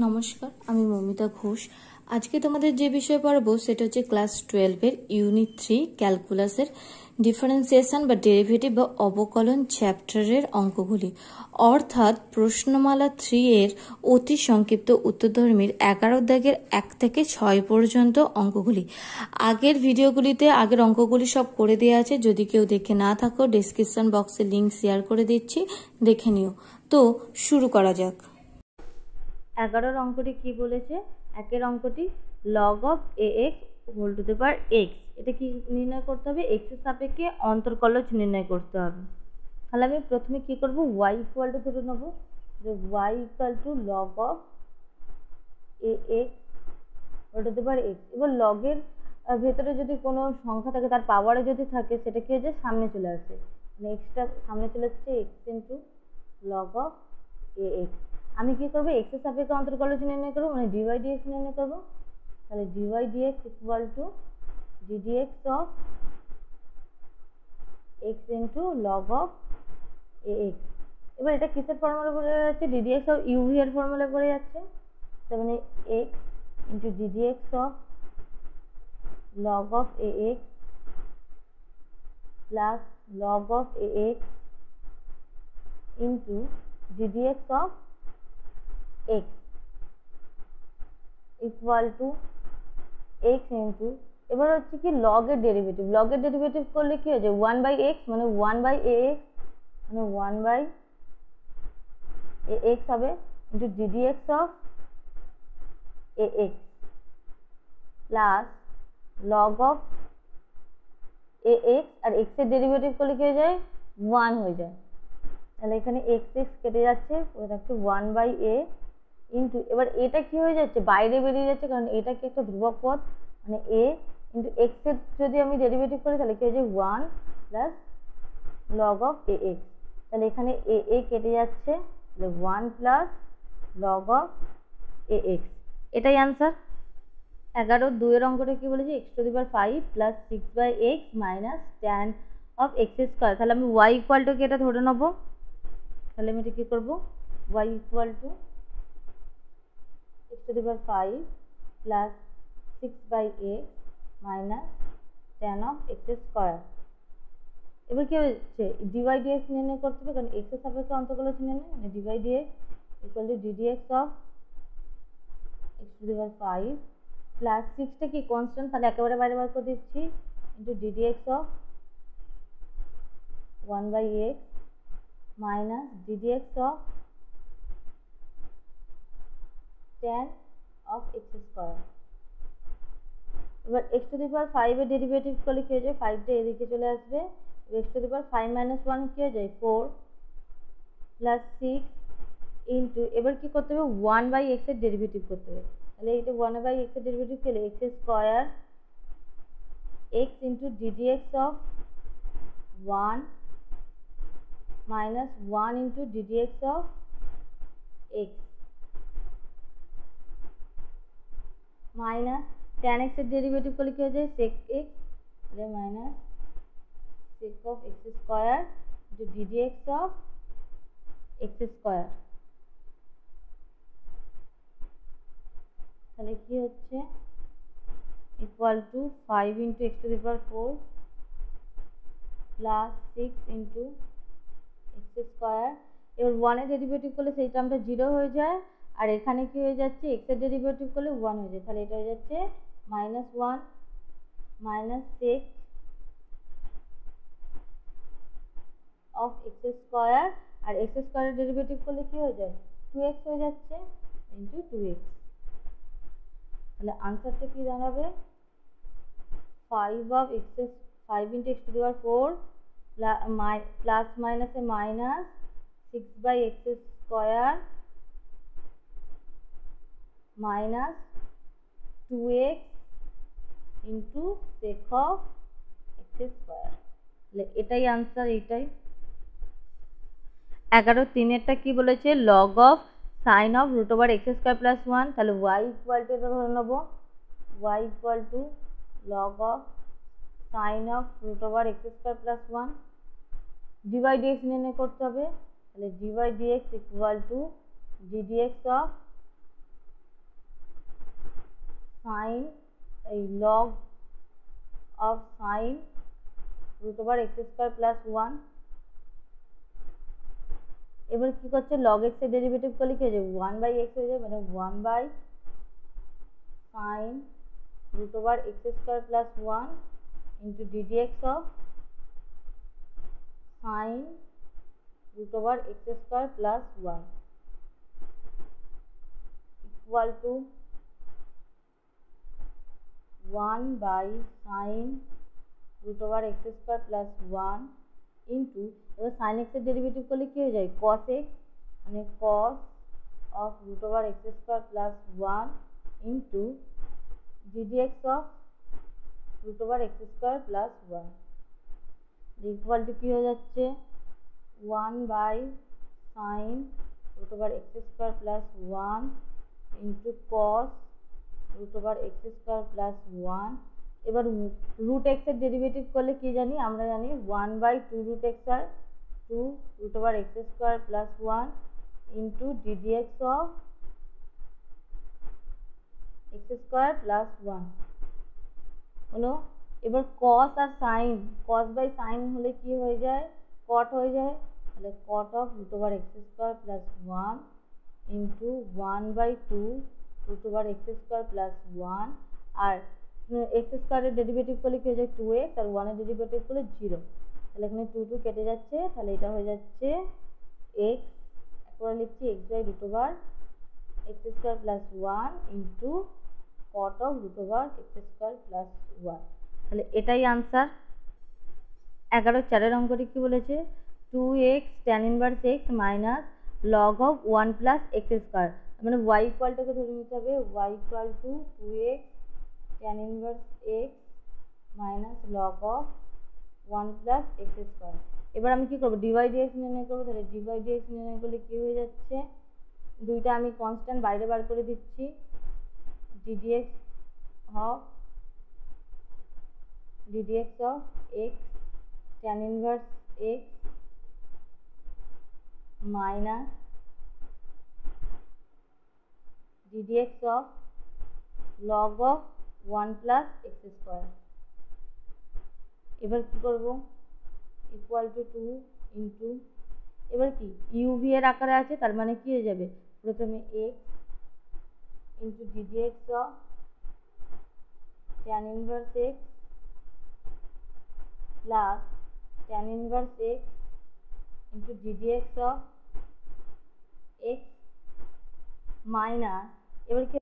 নমস্কার, আমি মমিতা ঘোষ। আজকে তোমাদের যে বিষয় পড়াবো সেটা হচ্ছে ক্লাস 12-এর ইউনিট 3 ক্যালকুলাসের ডিফারেন্সিয়েশন বা ডেরিভেটিভ বা অবকলন চ্যাপ্টারের অঙ্কগুলি, অর্থাৎ প্রশ্নমালা 3 এর অতি সংক্ষিপ্ত উত্তরধর্মীর 11 দাগের 1 থেকে 6 পর্যন্ত অঙ্কগুলি। আগের ভিডিওগুলিতে আগের অঙ্কগুলি সব করে দেওয়া আছে, যদি কেউ দেখে না থাকো ডেসক্রিপশন বক্সে লিঙ্ক শেয়ার করে দিচ্ছি, দেখে নিও। তো শুরু করা যাক। 11 অঙ্কটি কি বলেছে? একের অঙ্কটি log of a x whole to the power x, এটা কি নির্ণয় করতে হবে? এক্স এর সাপেক্ষে অন্তর্কলজ নির্ণয় করতে হবে। তাহলে আমি প্রথমে কি করব, ওয়াই ইকুয়াল টু ধরে নেব যে y equal to log of a x whole to the power x. এবার লগের ভেতরে যদি কোনো সংখ্যা থাকে, তার পাওয়ারে যদি থাকে, সেটা কি হয়ে যায়? সামনে চলে আসে, মানে এক্সটা সামনে চলে আসছে, x into log of a x. আমি কি করবো, এক্স এর সাপেক্ষে অন্তর্কলজ নির্ণয় করবো, মানে ডিওয়াই ডিএক্স নির্ণয় করবো। তাহলে dy dx equal to ddx of x into log of a x. এবার এটা কিসের ফর্মুলা পড়ে যাচ্ছে? ডিডিএক্স অফ ইউভি এর ফর্মুলা পড়ে যাচ্ছে। তার মানে x into ddx of log of a x plus log of a x into ddx of x equal to x into, এবার হচ্ছে কি লগের ডেরিভেটিভ। লগের ডেরিভেটিভ করলে কি হয়ে যায়? 1/x, মানে 1/ax, মানে 1/ax হবে into ddx of ax plus log of ax, আর x এর ডেরিভেটিভ করলে কি হয়ে যায়? 1 হয়ে যায়। তাহলে এখানে x কেটে যাচ্ছে, পড়ে থাকছে 1/a ইন্টু, এবার এটা কি হয়ে যাচ্ছে? বাইরে বেরিয়ে যাচ্ছে, কারণ এটা কি একটা ধ্রুবক পদ, মানে a ইন্টু এক্স এর যদি আমি ডেরিভেটিভ করি তাহলে কি হয়ে যায়? 1 plus log of a x. তাহলে এখানে এ কেটে যাচ্ছে, তাহলে 1 plus log of a x, এটাই অ্যান্সার। 11 এর অঙ্কটা কি বলেছে? X to the power 5 plus 6/x minus tan of x square. তাহলে আমি ওয়াই ইকুয়াল টু কি এটা ধরে নেবো। তাহলে আমি এটা কি করবো, y equal to x to the power 5 plus 6/x minus tan of x square। এবার কি হচ্ছে? ডিওয়াই ডিএক্স নির্ণয় করতে হবে, কারণ x এর সাপেক্ষে অন্তর্কলজ নির্ণয়, মানে dy dx equal to ddx of x to the power 5 plus 6টা কি কনস্ট্যান্ট, তাহলে একেবারে বাইরে বার করে দিচ্ছি, into ddx of 1/x minus ddx of tan of x square। এবার x to the power 5 এর ডেরিভেটিভ করলে কি হয়ে যায়? 5টা এদিকে চলে আসবে, x to the power 5 minus 1 কি হয়ে যায়? 4 প্লাস 6 ইন্টু, এবার কি করতে হবে? 1/x এর ডেরিভেটিভ করতে হবে। তাহলে এটা 1/x এর ডেরিভেটিভ পেলে x square x into ddx of 1 minus 1 into ddx of x minus tan x এর ডেরিভেটিভ করলে কি হয়ে যায়? sec x, তাহলে minus sec of x square into ddx of x square. তাহলে কি হচ্ছে? Equal to 5 into x to the power 4 plus 6 into x square. এবার 1 এর ডেরিভেটিভ করলে সেই টার্মটা 0 হয়ে যায়, আর এখানে কি হয়ে যাচ্ছে? এক্স এর ডেরিভেটিভ করলে 1 হয়ে যায়, তাহলে এটা হয়ে যাচ্ছে minus 1 minus sec of x square, আর এক্স স্কোয়ারের ডেরিভেটিভ করলে কি হয়ে যায়? 2x হয়ে যাচ্ছে ইন্টু 2x। তাহলে আনসারটা কি দাঁড়াবে? 5 of x 5 into x to the power 4 plus minus a minus 6/x square minus 2x into sec of x square। এটাই আনসার, এইটাই। 11-3 কি বলেছে? Log of sine of root over x square plus 1। তাহলে y equal to এটা ধরে নেবো, y equal to log of sine of root over x square plus 1। Dy dx নির্ণয় করতে হবে, তাহলে dy dx equal to ddx of sine এই log of sine root over x square plus 1। এবার কি করছে, লগ এক্স এর derivative করলে কি হয়ে যাবে, 1/x হয়ে যাবে, মানে 1/sin root over x square plus 1 into ddx of sin root over x square plus 1 equal to 1/sin root over x square plus 1 into এবার sin x এর ডেরিভেটিভ করলে কি হয়ে যায়, cos x, মানে cos of root over x square plus 1 into ddx of root over x square plus 1 equal to কি হয়ে যাচ্ছে, 1/sin root over x square plus 1 into cos root over x square plus 1। এবার root x এর derivative করলে কি জানি, আমরা জানি 1/2 root x R 2 root over x square plus 1 into ddx of x square plus 1 হলো। এবার cos আর sin, cos বাই sin হলে কি হয়ে যায়, cot হয়ে যায়, তাহলে cot of root over x square plus 1 into 1/2 root over x square plus 1 আর x square এর ডেরিভেটিভ করলে কি হয়ে যায় 2x আর 1 এর ডেরিভেটিভ করলে 0, তাহলে এখানে 2 কেটে যাচ্ছে, তাহলে এটা হয়ে যাচ্ছে x, একবার লিখছি x by root over x square plus 1 into cot of root over x square plus 1। তাহলে এটাই আনসার। 11/4 অঙ্কটি কি বলেছে, 2x tan inverse x minus log of 1 plus x square, মানে y ইকুয়ালটাকে ধরে নিতে হবে, y equal to 2x tan inverse x minus log of 1 plus x square। এবার আমি কি করব, dy dx নির্ণয় করব, তাহলে dy dx নির্ণয় করলে কি হয়ে যাচ্ছে, দুইটা আমি কনস্ট্যান্ট বাইরে বার করে দিচ্ছি, ddx of x tan inverse x minus ddx of log of 1 plus x square। এবার কি করব, ইকুয়াল টু 2 ইন্টু, এবার কি uv এর আকারে আছে, তার মানে কি হয়ে যাবে, প্রথমে x into ddx of tan inverse x plus tan inverse x into ddx of x minus, এবার কি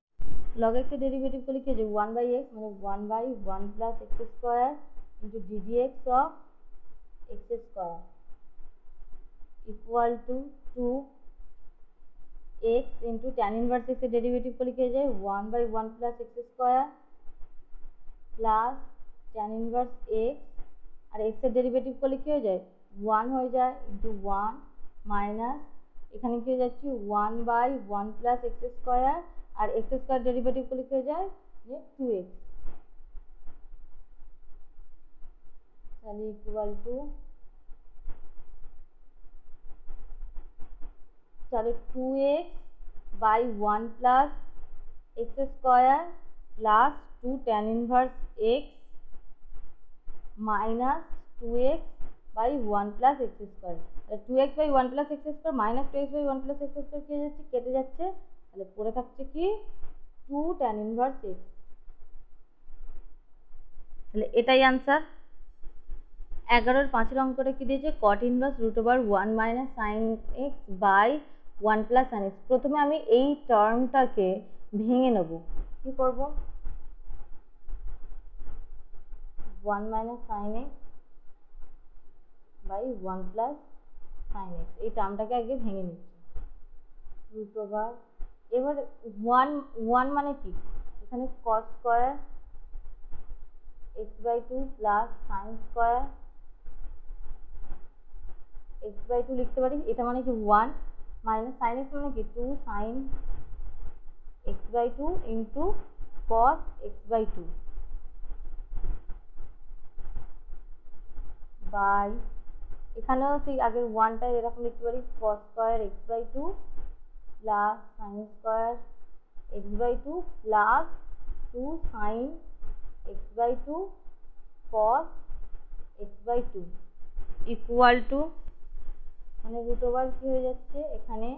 log x এর ডেরিভেটিভ করলে কি হবে 1/x, মানে 1/1 plus x square into ddx of x square equal to 2x into tan inverse x এর derivative করলে কি হয়ে যায় 1/1 plus x square plus tan inverse x, আর x এর ডেরিভেটিভ করলে কি হয়ে যায় 1 হয়ে যায়, into 1 মাইনাস এখানে কি হয়ে যাচ্ছে 1/1 plus x square, আর x square ডেরিভেটিভ করলে কি হয়ে যায় যে 2x, তাহলে ইকুয়াল টু, তাহলে 2x by 1 plus x square plus 2 tan inverse x minus 2x by 1 plus x square, 2x by 1 plus x square minus 2x by 1 plus x square কি যাচ্ছে, কেটে যাচ্ছে, তাহলে পড়ে থাকছে কি 2 tan inverse x। তাহলে এটাই আনসার। 11/5 অঙ্কটা কি দিয়েছে, cot inverse root over 1 minus sin x by 1 plus sin x। প্রথমে আমি এই টার্মটাকে ভেঙে নেব, কি করব, 1 minus sin x by 1 plus sin x, এই টার্মটাকে আগে ভেঙে নিচ্ছি, root over, এবার 1 মানে কি, এখানে cos square x by 2 plus sin square x by 2 লিখতে পারি, এটা মানে কি 1 minus sin x মানে কি 2 sin x by 2 into cos x by 2 by, এখানেও সেই আগের 1টা এরকম লিখতে পারি, cos square x by 2 plus sin square x by 2 plus 2 sin x/2 cos x/2 equal to মানে রুট ওভার কি হয়ে যাচ্ছে এখানে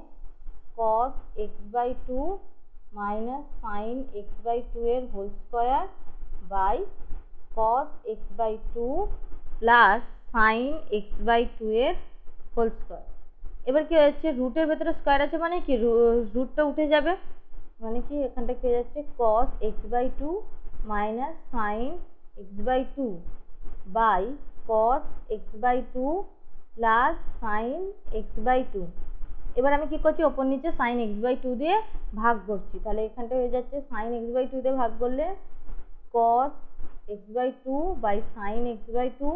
cos x/2 minus sin x/2 এর whole square by cos x/2 plus sin x/2 এর whole square. এবার কি হচ্ছে রুটের ভেতরে স্কয়ার আছে মানে কি রুটটা উঠে যাবে, মানে কি এখানটা কি হয়ে যাচ্ছে cos x/2 minus sin x/2 by cos x/2 plus sin x/2। এবার আমি কি করছি ওপর নিচে sin x/2 দিয়ে ভাগ করছি, তাহলে এখানটা হয়ে যাচ্ছে sin x/2 দিয়ে ভাগ করলে cos x/2 by sin x/2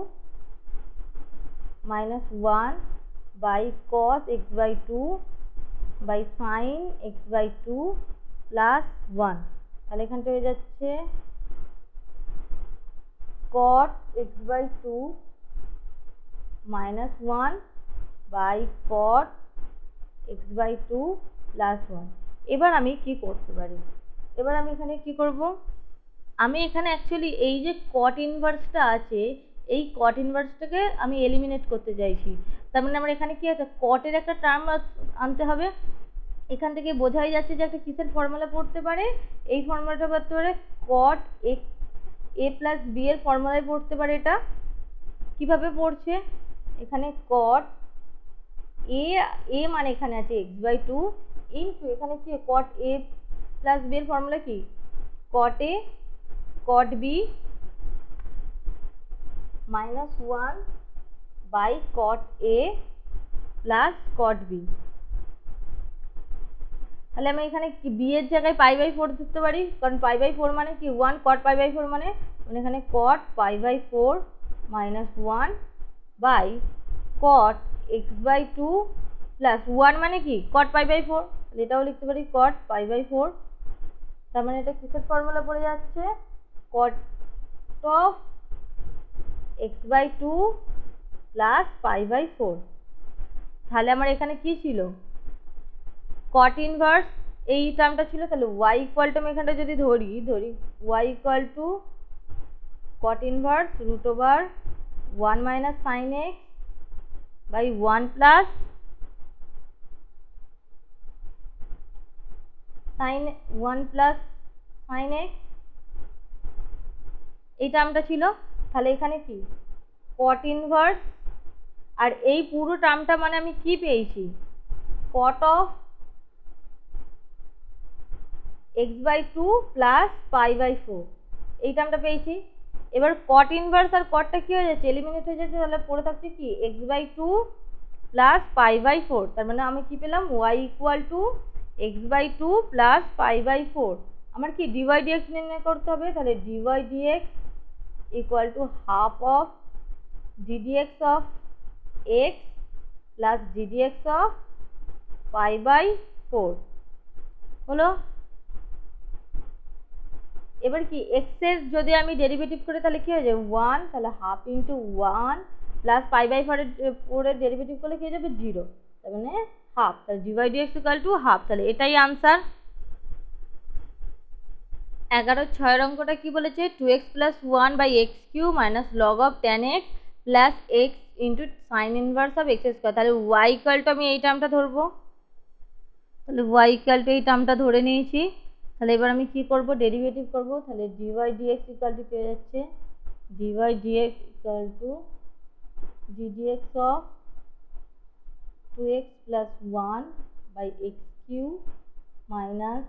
minus 1 by cos x/2 by sin x/2 plus 1। তাহলে এখানটা হয়ে যাচ্ছে cot x/2 minus 1 by cot x/2 plus 1। এবার আমি কি করতে পারি, এবার আমি এখানে কি করব, আমি এখানে অ্যাকচুয়ালি এই যে cot ইনভার্সটা আছে এই cot ইনভার্সটাকে আমি এলিমিনেট করতে চাইছি। তার মানে আমার এখানে কি আছে cot-এর একটা টার্ম আনতে হবে। এখান থেকে বোঝাই যাচ্ছে যে একটা কিসের ফর্মুলা পড়তে পারে, এই ফর্মুলাটা পড়তে পারে cot x a প্লাস b এর ফর্মুলায় পড়তে পারে। এটা কিভাবে পড়ছে, এখানে cot a মানে এখানে আছে x/2 ইনটু এখানে কি cot a প্লাস b এর ফর্মুলা কি cot a cot b minus 1 by cot a plus cot b। তাহলে আমি এখানে কি b এর জায়গায় π/4 ধরতে পারি, কারণ π/4 মানে কি 1 cot π/4 মানে এখানে cot π/4 minus 1 by cot x/2 plus 1 মানে কি cot π/4, এটাও লিখতে পারি cot π/4। তার মানে এটা কিসের ফর্মুলা পড়ে যাচ্ছে cot of x/2 প্লাস π/4। তাহলে আমার এখানে কি ছিল cot ইনভার্স এই টার্মটা ছিল, তাহলে y ইকুয়াল টু আমি এখানটা যদি ধরি y equal to cot inverse root over 1 minus sin x by 1 plus sin 1 plus sin x এই টার্মটা ছিল। তাহলে এখানে কি cot ইনভার্স আর এই পুরো টার্মটা মানে আমি কি পেয়েছি cot অফ x/2 প্লাস π/4 এই টার্মটা পেয়েছি। এবার cot ইনভার্স আর cotটা কি হয়ে যাচ্ছে এলিমিনেট হয়ে যাচ্ছে, তাহলে পড়ে থাকছে কি x/2 প্লাস π/4। তার মানে আমি কি পেলাম y equal two x/2 plus π/4। আমার কি dy dx নির্ণয় করতে হবে, তাহলে dy dx equal to half of ddx of x plus ddx of π/4 হলো। এবার কি x এর যদি আমি ডেরিভেটিভ করি তাহলে কি হয়ে যাবে 1, তাহলে হাফ ইন্টু 1 প্লাস π/4 এর ডেরিভেটিভ করলে কি হয়ে যাবে 0, তার মানে হাফ, তাহলে dy dx equal to half. তাহলে এটাই আনসার। 11-6 অঙ্কটা কি বলেছে 2x plus 1 by x cube minus log of tan x plus x into sine inverse of x square. তাহলে y ইকুয়াল টু আমি এই টার্মটা ধরবো, তাহলে y ইকুয়াল টু এই টার্মটা ধরে নিয়েছি। তাহলে এবার আমি কি করব ডেরিভেটিভ করব, তাহলে dy dx ইকুয়াল টু কি হয়ে যাচ্ছে dy dx equal to ddx of 2x plus 1 by x cube minus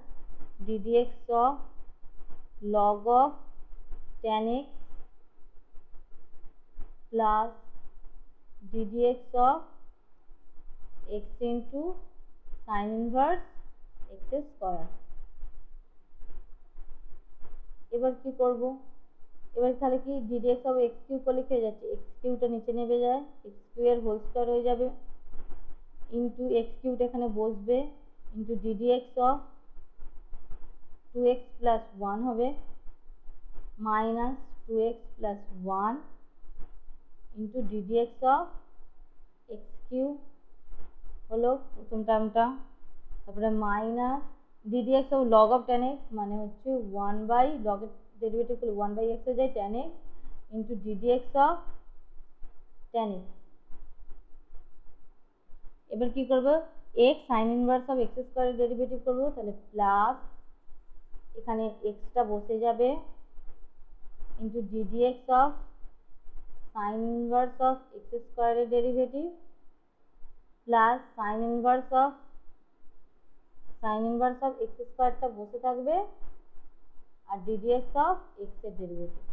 ddx of log of tan x plus ddx of x into sin inverse x square। এবার কি করব, এবার তাহলে কি ddx of x Q করলে কি হয়ে যাচ্ছে x কিউটা নিচে নেমে যায়, x কিউ এর হোল স্কয়ার হয়ে যাবে ইন্টু x কিউটা এখানে বসবে into ddx of 2x plus 1 হবে minus 2x plus 1 into ddx of x cube হলো প্রথম টার্মটা, তারপরে minus ddx of log of tan x মানে হচ্ছে 1 বাই লগের ডেরিভেটিভ করলে 1/x হয়ে যায় tan x into ddx of tan x. এবার কি করবো, x sine inverse of x স্কোয়ারের ডেরিভেটিভ করবো, তাহলে প্লাস এখানে এক্সটা বসে যাবে into ddx of sine inverse of x স্কোয়ারের derivative plus sine inverse of x স্কোয়ারটা বসে থাকবে আর ডিডিএক্স অফ এক্স এর ডেরিভেটিভ।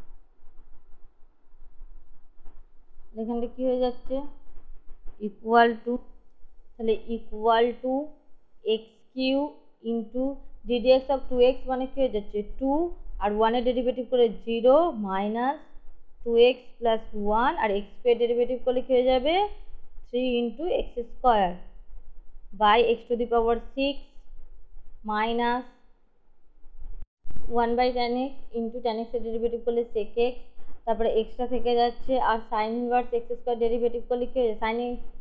এখানটা কি হয়ে যাচ্ছে, ইকুয়াল টু, তাহলে equal to x cube into ddx of 2x মানে কি হয়ে যাচ্ছে 2 আর 1 এর ডেরিভেটিভ করে 0 মাইনাস 2x প্লাস 1 আর x এর ডেরিভেটিভ করলে কি হয়ে যাবে 3 into x square by x to the power 6 minus 1 by tan x into tan x এর ডেরিভেটিভ করলে সেক এক্স, তারপরে এক্সট্রা থেকে যাচ্ছে আর sine inverse x square derivative করলে কি হয়ে যায় সাইন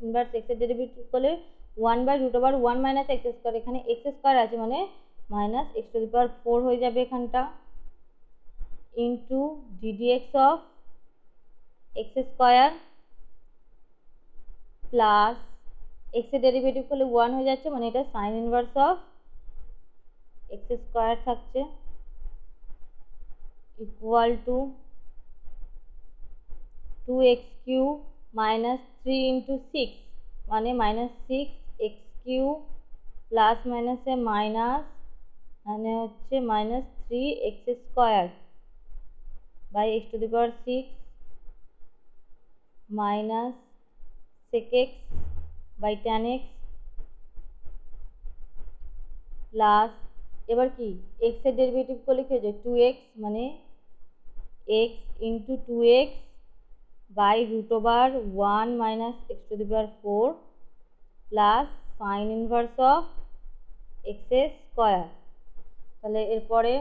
ইনভার্স এক্স এর ডেরিভেটিভ করলে 1/√1 মাইনাস এক্স স্কোয়ার, এখানে এক্স স্কোয়ার আছে মানে minus x to the power 4 হয়ে যাবে এখানটা into ddx of x square plus x এর ডেরিভেটিভ করলে 1 হয়ে যাচ্ছে মানে এটা sine inverse of x square থাকছে equal to 2x cube minus 3 into 6 মানে মাইনাস 6x কিউ প্লাস মাইনাসে মাইনাস মানে হচ্ছে minus 3x square by x to the power 6 minus sec x by tan x plus এবার কি x এর derivative করলে কি হয়ে যায় 2x মানে x into 2x by √1 minus x to the power 4 plus sine inverse of x square. তাহলে এরপরে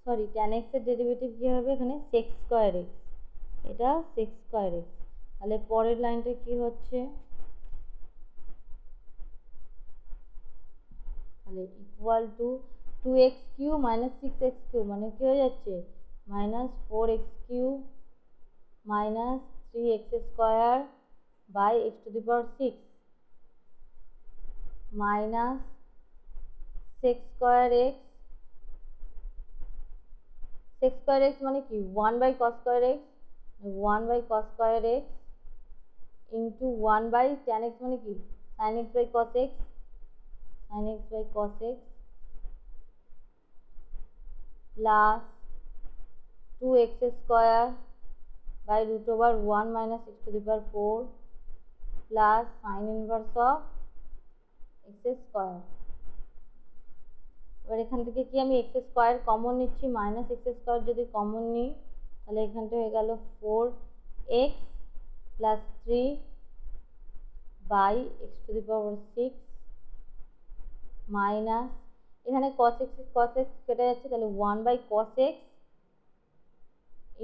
সরি টেন এক্স এর ডেরিভেটিভ কী হবে এখানে সেক্স স্কোয়ার এক্স, এটা সেক্স স্কোয়ার এক্স। তাহলে পরের লাইনটা কি হচ্ছে, তাহলে equal to 2x cube minus 6x cube মানে কি হয়ে যাচ্ছে minus 4x cube minus 3x square by x to the power 6 minus sec square x, sex square x মানে কি 1/cos square x 1/cos square x into 1/tan x মানে কি sin x by cos x sin x by cos x plus 2x square by √1 minus x to the power 4 plus sine inverse of x square. এবার এখান থেকে কি আমি x square common নিচ্ছি, minus x square যদি common নিই তাহলে এখানটা হয়ে গেল 4x plus 3 by x to the power 6 minus এখানে cos x কেটে যাচ্ছে তাহলে 1/cos x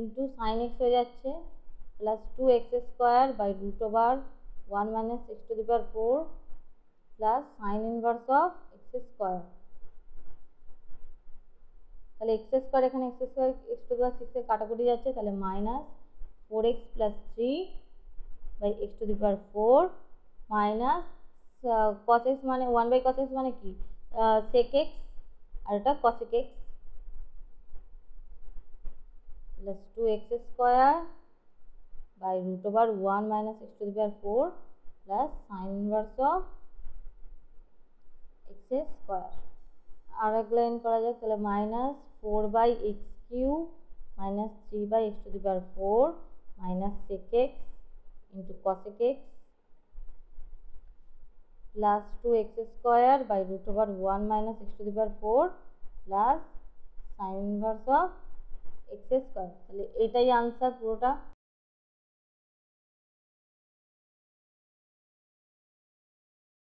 into sign x হয়ে যাচ্ছে plus 2x square by √1 minus x to the power 4 plus sine inverse of x square. তাহলে এক্স স্কোয়ার এখানে x square x to the power 6 এ কাটাকুটি যাচ্ছে তাহলে minus 4x plus 3 by x to the power 4 minus cos x মানে 1/cos x মানে কি sec x আর এটা cosec x plus 2x square by √1 minus x to the power 4 plus sine inverse of x square. আর এক line করা যাক তাহলে minus 4/x cube minus 3/x to the power 4 minus sec x into cosec x plus 2x square by √1 minus x to the power 4 plus sine inverse of x square. তাহলে এটাই answer পুরোটা।